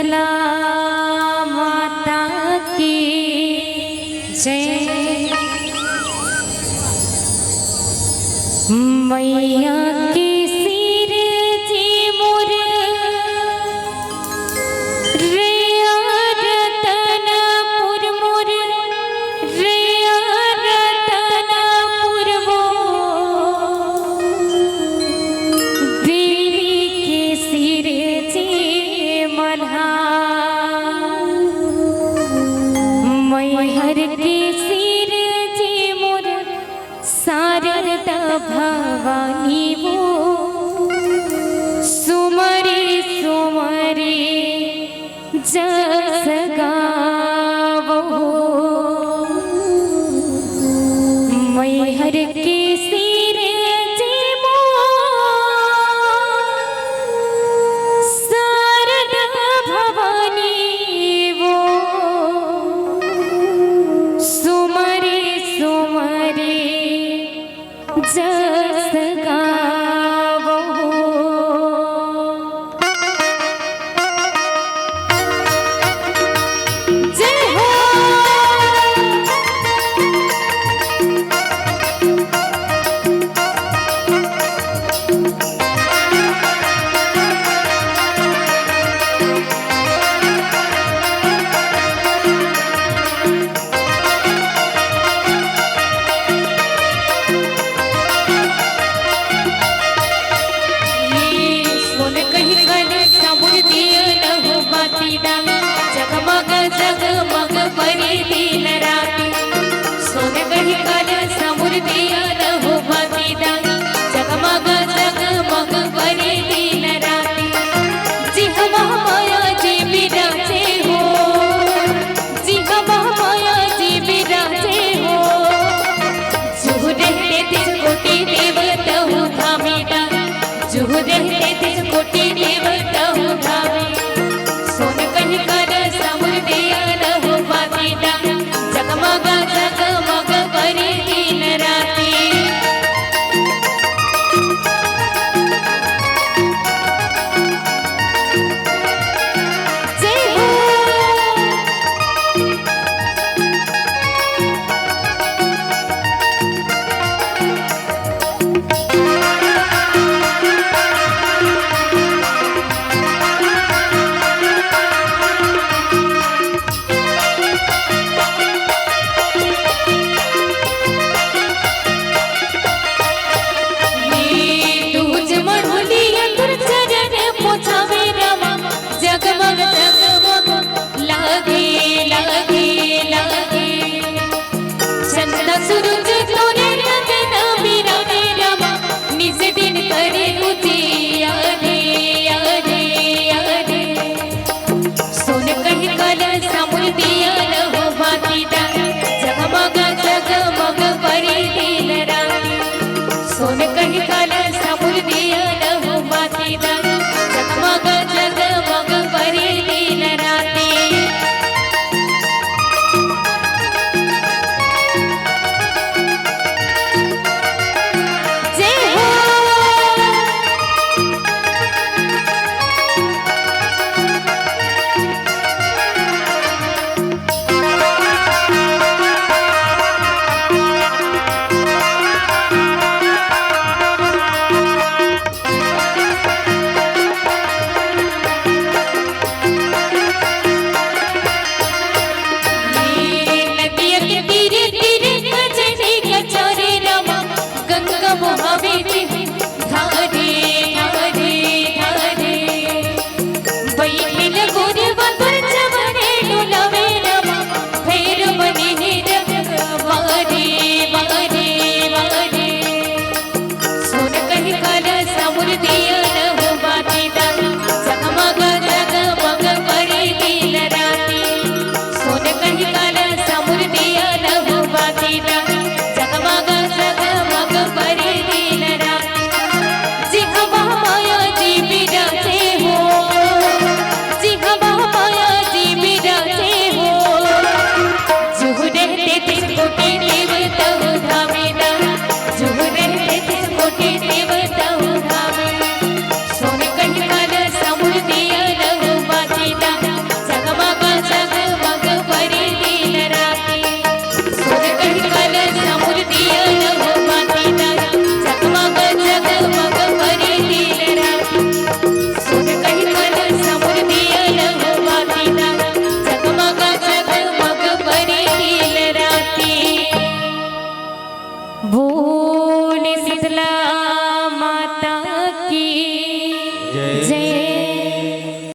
शीतला माता की जय। मैया के सिर जी मोर रेया रतनपुर मोर रेया रतनपुर वो देवी के सिर जी मल्हा मैहर के सिर जी मोर शारदा भवानी वो सुमरे सुमरे जस गावो। मैहर के सिर जी मोर शारदा भवानी वो सुमरे सुमरे जस गावो। जय हो जगमग जगमग परी दिन राती सोन कही कल समुर दिया रहो बाती डाली जगमग जगमग परी दिन राती जी हम माया जी बिराजे हो जी हम माया जी बिराजे हो जुह रहते तिस कोटि देवता हूँ धामी डाली जुह रहते तिस कोटि देवता हूँ धामी सोन कही दिसला